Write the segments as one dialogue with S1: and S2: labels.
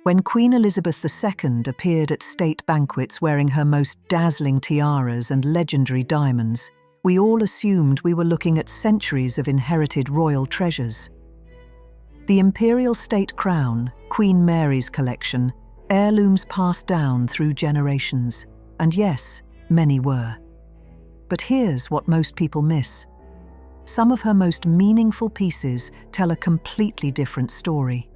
S1: When Queen Elizabeth II appeared at state banquets wearing her most dazzling tiaras and legendary diamonds, we all assumed we were looking at centuries of inherited royal treasures. The imperial state crown, Queen Mary's collection, heirlooms passed down through generations, and yes, many were. But here's what most people miss. Some of her most meaningful pieces tell a completely different story.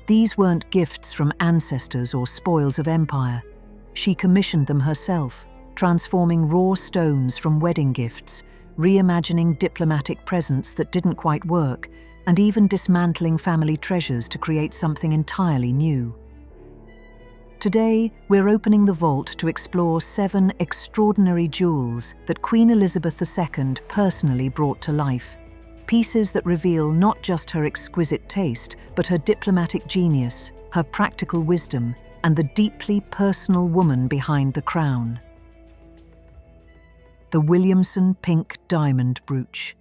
S1: These weren't gifts from ancestors or spoils of empire. She commissioned them herself, transforming raw stones from wedding gifts, reimagining diplomatic presents that didn't quite work, and even dismantling family treasures to create something entirely new. Today, we're opening the vault to explore 7 extraordinary jewels that Queen Elizabeth II personally brought to life. Pieces that reveal not just her exquisite taste, but her diplomatic genius, her practical wisdom, and the deeply personal woman behind the crown. The Williamson Pink Diamond Brooch.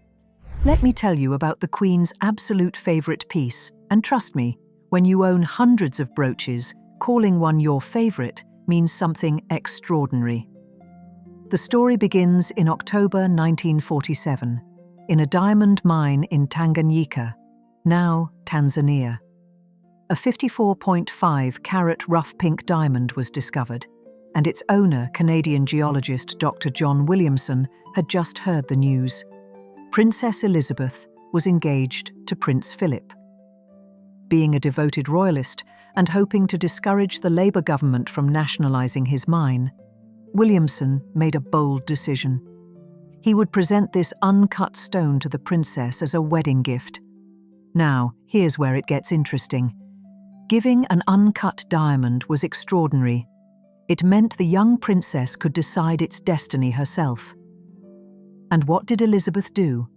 S1: Let me tell you about the Queen's absolute favorite piece, and trust me, when you own hundreds of brooches, calling one your favorite means something extraordinary. The story begins in October 1947. In a diamond mine in Tanganyika, now Tanzania. A 54.5-carat rough pink diamond was discovered, and its owner, Canadian geologist Dr. John Williamson, had just heard the news. Princess Elizabeth was engaged to Prince Philip. Being a devoted royalist and hoping to discourage the Labour government from nationalising his mine, Williamson made a bold decision. He would present this uncut stone to the princess as a wedding gift. Now, here's where it gets interesting. Giving an uncut diamond was extraordinary. It meant the young princess could decide its destiny herself. And what did Elizabeth do?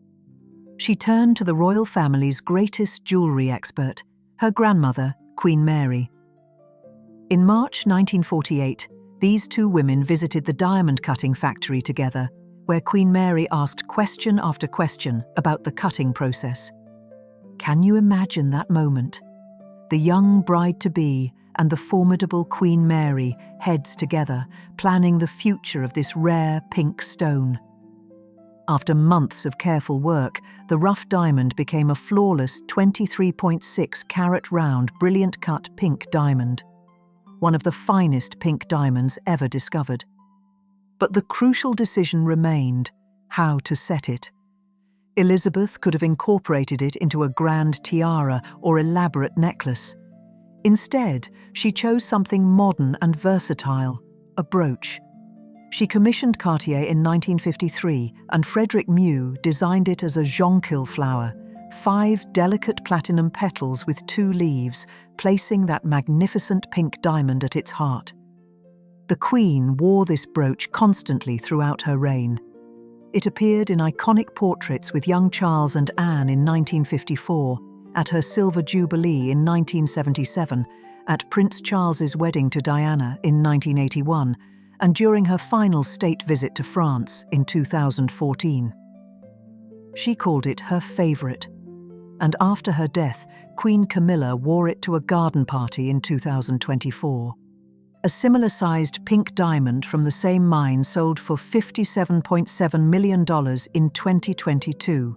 S1: She turned to the royal family's greatest jewellery expert, her grandmother, Queen Mary. In March 1948, these two women visited the diamond-cutting factory together, where Queen Mary asked question after question about the cutting process. Can you imagine that moment? The young bride-to-be and the formidable Queen Mary heads together, planning the future of this rare pink stone. After months of careful work, the rough diamond became a flawless 23.6-carat round, brilliant-cut pink diamond, one of the finest pink diamonds ever discovered. But the crucial decision remained: how to set it. Elizabeth could have incorporated it into a grand tiara or elaborate necklace. Instead, she chose something modern and versatile, a brooch. She commissioned Cartier in 1953, and Frédéric Mieux designed it as a jonquil flower, 5 delicate platinum petals with 2 leaves, placing that magnificent pink diamond at its heart. The Queen wore this brooch constantly throughout her reign. It appeared in iconic portraits with young Charles and Anne in 1954, at her Silver Jubilee in 1977, at Prince Charles's wedding to Diana in 1981, and during her final state visit to France in 2014. She called it her favourite, and after her death, Queen Camilla wore it to a garden party in 2024. A similar-sized pink diamond from the same mine sold for $57.7 million in 2022.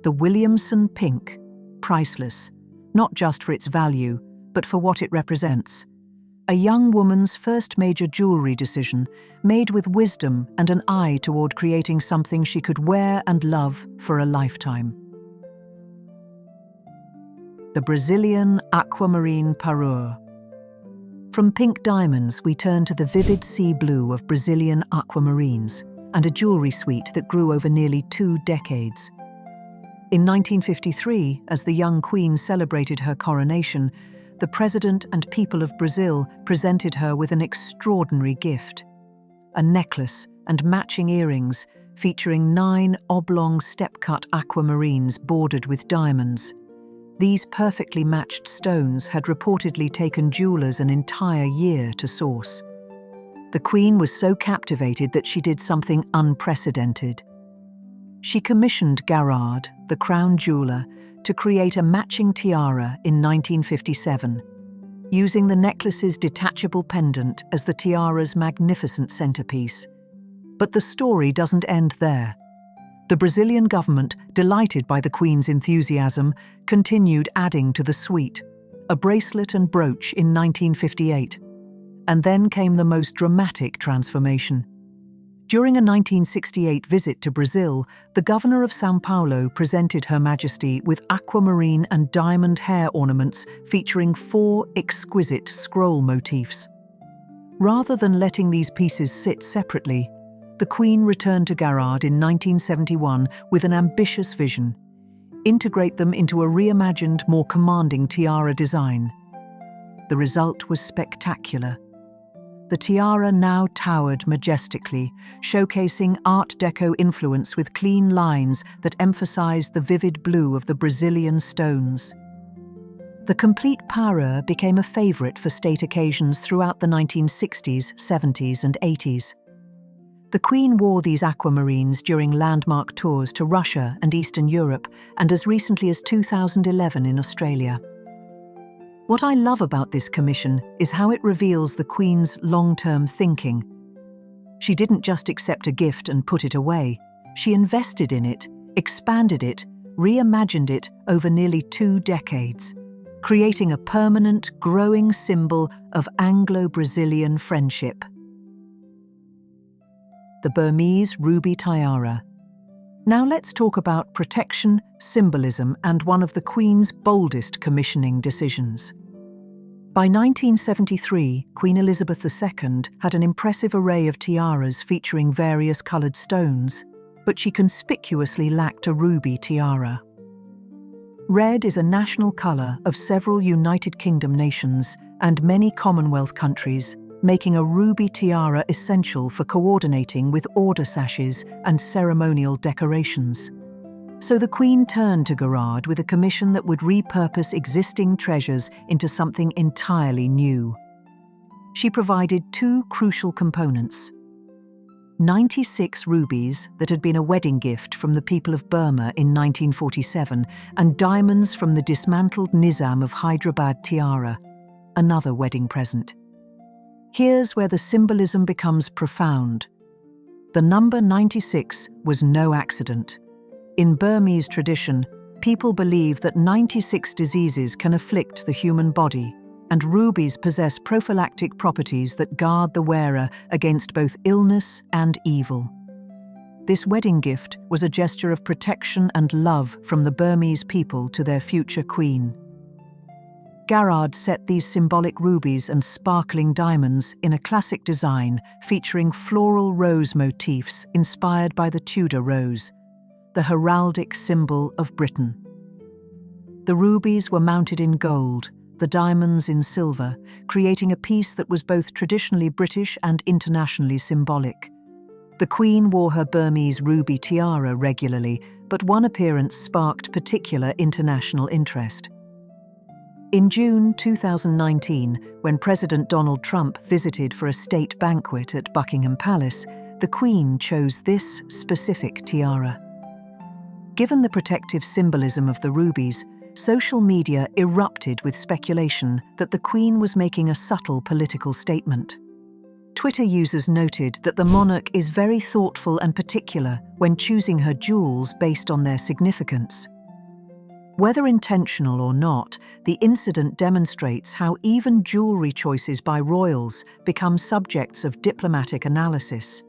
S1: The Williamson Pink, priceless, not just for its value, but for what it represents. A young woman's first major jewellery decision, made with wisdom and an eye toward creating something she could wear and love for a lifetime. The Brazilian Aquamarine Parure. From pink diamonds, we turn to the vivid sea blue of Brazilian aquamarines and a jewellery suite that grew over nearly 2 decades. In 1953, as the young queen celebrated her coronation, the president and people of Brazil presented her with an extraordinary gift: a necklace and matching earrings featuring 9 oblong step-cut aquamarines bordered with diamonds. These perfectly matched stones had reportedly taken jewelers an entire year to source. The Queen was so captivated that she did something unprecedented. She commissioned Garrard, the crown jeweler, to create a matching tiara in 1957. using the necklace's detachable pendant as the tiara's magnificent centerpiece. But the story doesn't end there. The Brazilian government, delighted by the Queen's enthusiasm, continued adding to the suite, a bracelet and brooch in 1958. And then came the most dramatic transformation. During a 1968 visit to Brazil, the governor of São Paulo presented Her Majesty with aquamarine and diamond hair ornaments featuring 4 exquisite scroll motifs. Rather than letting these pieces sit separately, the Queen returned to Garrard in 1971 with an ambitious vision: integrate them into a reimagined, more commanding tiara design. The result was spectacular. The tiara now towered majestically, showcasing Art Deco influence with clean lines that emphasized the vivid blue of the Brazilian stones. The complete parure became a favorite for state occasions throughout the 1960s, 70s, and 80s. The Queen wore these aquamarines during landmark tours to Russia and Eastern Europe, and as recently as 2011 in Australia. What I love about this commission is how it reveals the Queen's long-term thinking. She didn't just accept a gift and put it away. She invested in it, expanded it, reimagined it over nearly 2 decades, creating a permanent, growing symbol of Anglo-Brazilian friendship. The Burmese Ruby Tiara. Now let's talk about protection, symbolism, and one of the Queen's boldest commissioning decisions. By 1973, Queen Elizabeth II had an impressive array of tiaras featuring various coloured stones, but she conspicuously lacked a ruby tiara. Red is a national colour of several United Kingdom nations and many Commonwealth countries, making a ruby tiara essential for coordinating with order sashes and ceremonial decorations. So the Queen turned to Garrard with a commission that would repurpose existing treasures into something entirely new. She provided 2 crucial components: 96 rubies that had been a wedding gift from the people of Burma in 1947, and diamonds from the dismantled Nizam of Hyderabad tiara, another wedding present. Here's where the symbolism becomes profound. The number 96 was no accident. In Burmese tradition, people believe that 96 diseases can afflict the human body, and rubies possess prophylactic properties that guard the wearer against both illness and evil. This wedding gift was a gesture of protection and love from the Burmese people to their future queen. Garrard set these symbolic rubies and sparkling diamonds in a classic design featuring floral rose motifs inspired by the Tudor rose, the heraldic symbol of Britain. The rubies were mounted in gold, the diamonds in silver, creating a piece that was both traditionally British and internationally symbolic. The Queen wore her Burmese ruby tiara regularly, but one appearance sparked particular international interest. In June 2019, when President Donald Trump visited for a state banquet at Buckingham Palace, the Queen chose this specific tiara. Given the protective symbolism of the rubies, social media erupted with speculation that the Queen was making a subtle political statement. Twitter users noted that the monarch is very thoughtful and particular when choosing her jewels based on their significance. Whether intentional or not, the incident demonstrates how even jewelry choices by royals become subjects of diplomatic analysis.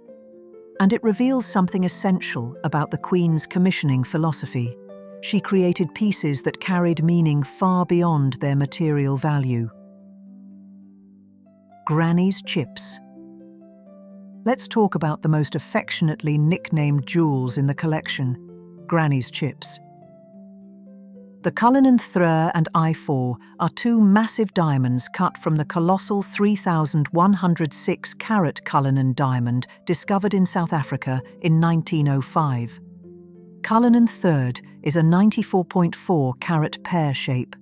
S1: And it reveals something essential about the Queen's commissioning philosophy. She created pieces that carried meaning far beyond their material value. Granny's chips. Let's talk about the most affectionately nicknamed jewels in the collection, Granny's chips. The Cullinan 3 and I4 are 2 massive diamonds cut from the colossal 3,106-carat Cullinan diamond discovered in South Africa in 1905. Cullinan 3 is a 94.4-carat pear shape.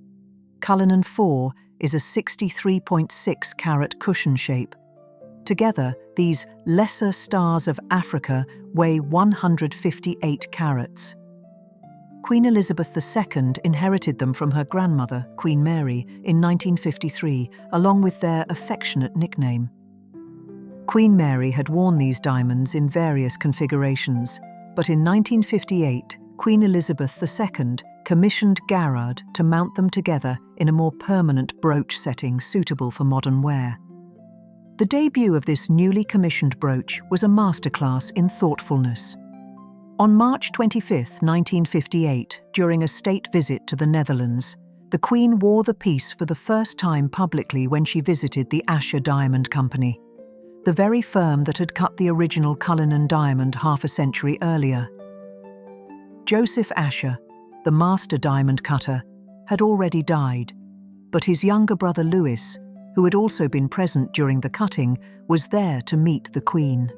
S1: Cullinan 4 is a 63.6-carat cushion shape. Together, these lesser stars of Africa weigh 158 carats. Queen Elizabeth II inherited them from her grandmother, Queen Mary, in 1953, along with their affectionate nickname. Queen Mary had worn these diamonds in various configurations, but in 1958, Queen Elizabeth II commissioned Garrard to mount them together in a more permanent brooch setting suitable for modern wear. The debut of this newly commissioned brooch was a masterclass in thoughtfulness. On March 25, 1958, during a state visit to the Netherlands, the Queen wore the piece for the first time publicly when she visited the Asher Diamond Company, the very firm that had cut the original Cullinan diamond half a century earlier. Joseph Asher, the master diamond cutter, had already died, but his younger brother Louis, who had also been present during the cutting, was there to meet the Queen.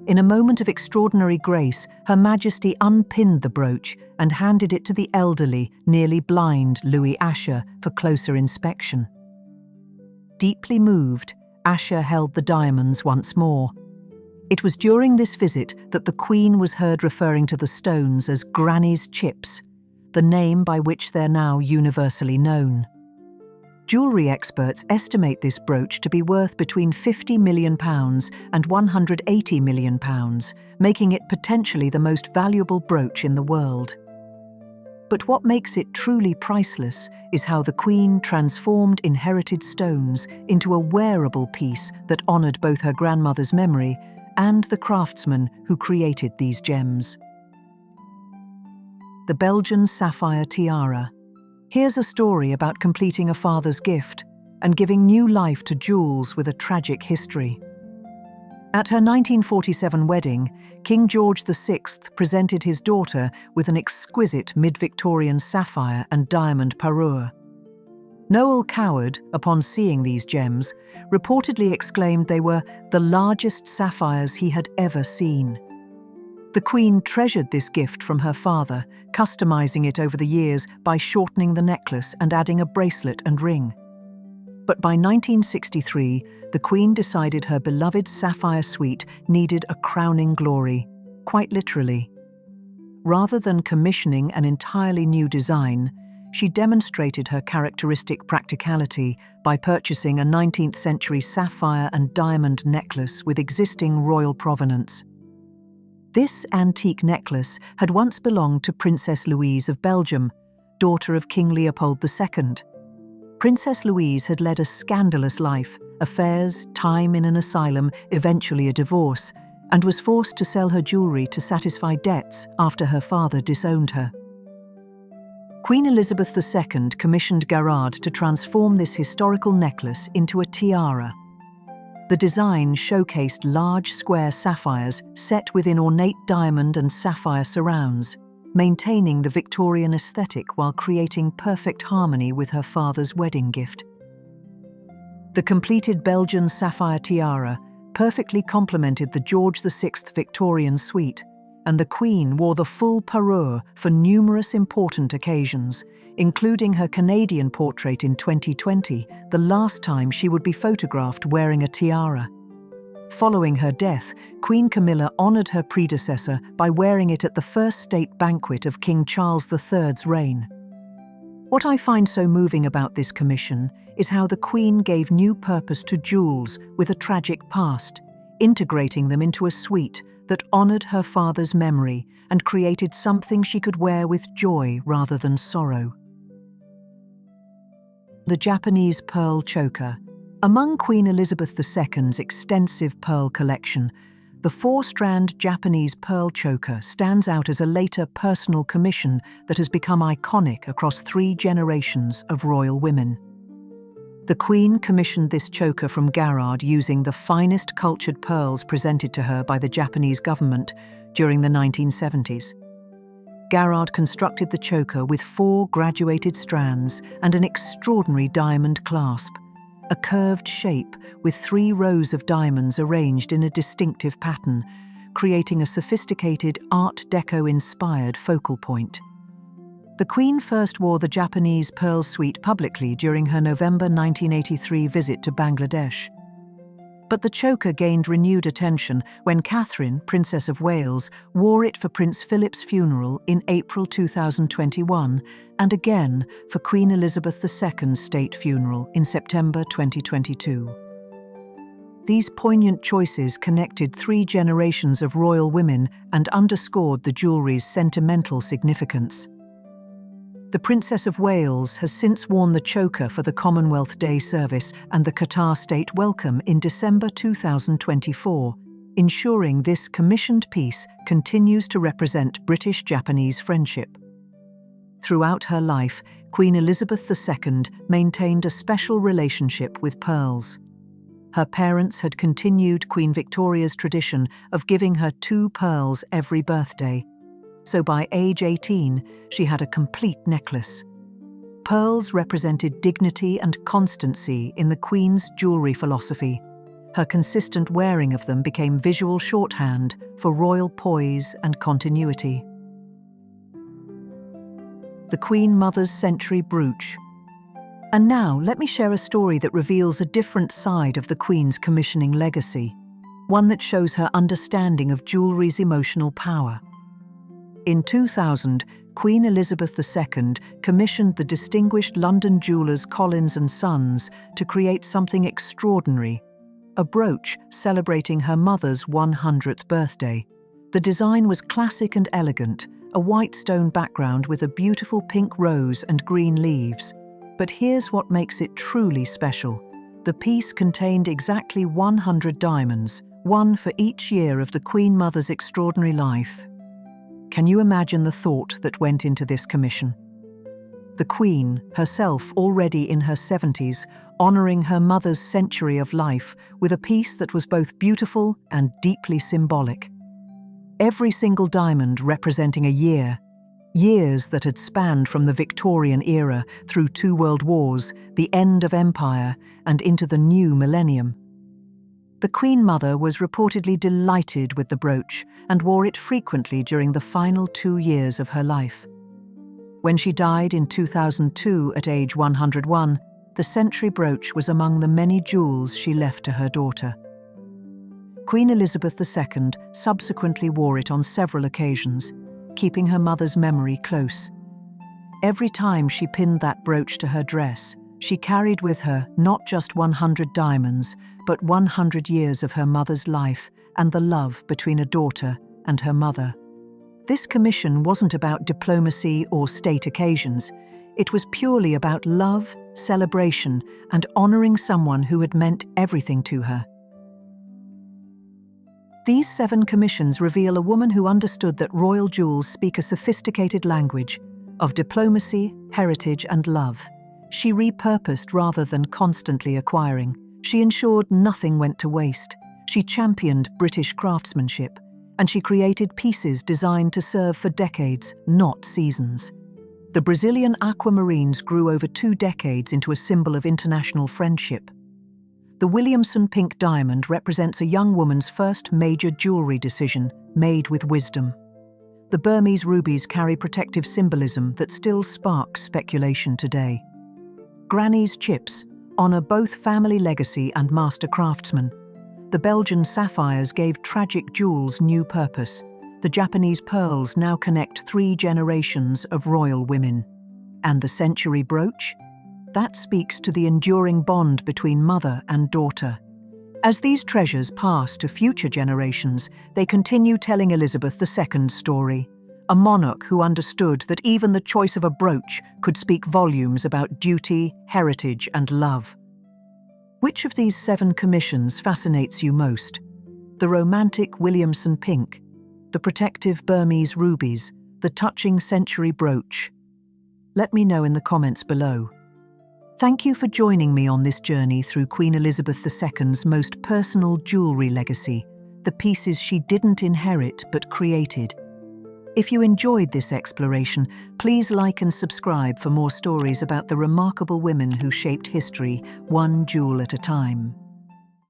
S1: In a moment of extraordinary grace, Her Majesty unpinned the brooch and handed it to the elderly, nearly blind Louis Asher for closer inspection. Deeply moved, Asher held the diamonds once more. It was during this visit that the Queen was heard referring to the stones as Granny's chips, the name by which they're now universally known. Jewellery experts estimate this brooch to be worth between £50 million and £180 million, making it potentially the most valuable brooch in the world. But what makes it truly priceless is how the Queen transformed inherited stones into a wearable piece that honoured both her grandmother's memory and the craftsman who created these gems. The Belgian Sapphire Tiara. Here's a story about completing a father's gift and giving new life to jewels with a tragic history. At her 1947 wedding, King George VI presented his daughter with an exquisite mid-Victorian sapphire and diamond parure. Noel Coward, upon seeing these gems, reportedly exclaimed they were the largest sapphires he had ever seen. The Queen treasured this gift from her father, customizing it over the years by shortening the necklace and adding a bracelet and ring. But by 1963, the Queen decided her beloved sapphire suite needed a crowning glory, quite literally. Rather than commissioning an entirely new design, she demonstrated her characteristic practicality by purchasing a 19th century sapphire and diamond necklace with existing royal provenance. This antique necklace had once belonged to Princess Louise of Belgium, daughter of King Leopold II. Princess Louise had led a scandalous life, affairs, time in an asylum, eventually a divorce, and was forced to sell her jewellery to satisfy debts after her father disowned her. Queen Elizabeth II commissioned Garrard to transform this historical necklace into a tiara. The design showcased large square sapphires set within ornate diamond and sapphire surrounds, maintaining the Victorian aesthetic while creating perfect harmony with her father's wedding gift. The completed Belgian sapphire tiara perfectly complemented the George VI Victorian suite, and the Queen wore the full parure for numerous important occasions, including her Canadian portrait in 2020, the last time she would be photographed wearing a tiara. Following her death, Queen Camilla honoured her predecessor by wearing it at the first state banquet of King Charles III's reign. What I find so moving about this commission is how the Queen gave new purpose to jewels with a tragic past, integrating them into a suite that honoured her father's memory and created something she could wear with joy rather than sorrow. The Japanese Pearl Choker. Among Queen Elizabeth II's extensive pearl collection, the 4-strand Japanese pearl choker stands out as a later personal commission that has become iconic across 3 generations of royal women. The Queen commissioned this choker from Garrard using the finest cultured pearls presented to her by the Japanese government during the 1970s. Garrard constructed the choker with 4 graduated strands and an extraordinary diamond clasp, a curved shape with 3 rows of diamonds arranged in a distinctive pattern, creating a sophisticated Art Deco-inspired focal point. The Queen first wore the Japanese pearl suite publicly during her November 1983 visit to Bangladesh. But the choker gained renewed attention when Catherine, Princess of Wales, wore it for Prince Philip's funeral in April 2021 and again for Queen Elizabeth II's state funeral in September 2022. These poignant choices connected 3 generations of royal women and underscored the jewellery's sentimental significance. The Princess of Wales has since worn the choker for the Commonwealth Day service and the Qatar State Welcome in December 2024, ensuring this commissioned piece continues to represent British-Japanese friendship. Throughout her life, Queen Elizabeth II maintained a special relationship with pearls. Her parents had continued Queen Victoria's tradition of giving her 2 pearls every birthday. So by age 18, she had a complete necklace. Pearls represented dignity and constancy in the Queen's jewellery philosophy. Her consistent wearing of them became visual shorthand for royal poise and continuity. The Queen Mother's Century Brooch. And now, let me share a story that reveals a different side of the Queen's commissioning legacy, one that shows her understanding of jewellery's emotional power. In 2000, Queen Elizabeth II commissioned the distinguished London jewellers Collins & Sons to create something extraordinary, a brooch celebrating her mother's 100th birthday. The design was classic and elegant, a white stone background with a beautiful pink rose and green leaves. But here's what makes it truly special. The piece contained exactly 100 diamonds, one for each year of the Queen Mother's extraordinary life. Can you imagine the thought that went into this commission? The Queen, herself already in her 70s, honouring her mother's century of life with a piece that was both beautiful and deeply symbolic. Every single diamond representing a year, years that had spanned from the Victorian era through 2 world wars, the end of empire, and into the new millennium. The Queen Mother was reportedly delighted with the brooch and wore it frequently during the final 2 years of her life. When she died in 2002 at age 101, the century brooch was among the many jewels she left to her daughter. Queen Elizabeth II subsequently wore it on several occasions, keeping her mother's memory close. Every time she pinned that brooch to her dress, she carried with her not just 100 diamonds, but 100 years of her mother's life and the love between a daughter and her mother. This commission wasn't about diplomacy or state occasions. It was purely about love, celebration, and honouring someone who had meant everything to her. These 7 commissions reveal a woman who understood that royal jewels speak a sophisticated language of diplomacy, heritage, and love. She repurposed rather than constantly acquiring. She ensured nothing went to waste. She championed British craftsmanship, and she created pieces designed to serve for decades, not seasons. The Brazilian Aquamarines grew over 2 decades into a symbol of international friendship. The Williamson Pink Diamond represents a young woman's first major jewellery decision, made with wisdom. The Burmese rubies carry protective symbolism that still sparks speculation today. Granny's chips honour both family legacy and master craftsmen. The Belgian sapphires gave tragic jewels new purpose. The Japanese pearls now connect 3 generations of royal women. And the century brooch? That speaks to the enduring bond between mother and daughter. As these treasures pass to future generations, they continue telling Elizabeth II's story, a monarch who understood that even the choice of a brooch could speak volumes about duty, heritage, and love. Which of these 7 commissions fascinates you most? The romantic Williamson Pink, the protective Burmese rubies, the touching century brooch? Let me know in the comments below. Thank you for joining me on this journey through Queen Elizabeth II's most personal jewellery legacy, the pieces she didn't inherit but created. If you enjoyed this exploration, please like and subscribe for more stories about the remarkable women who shaped history, one jewel at a time.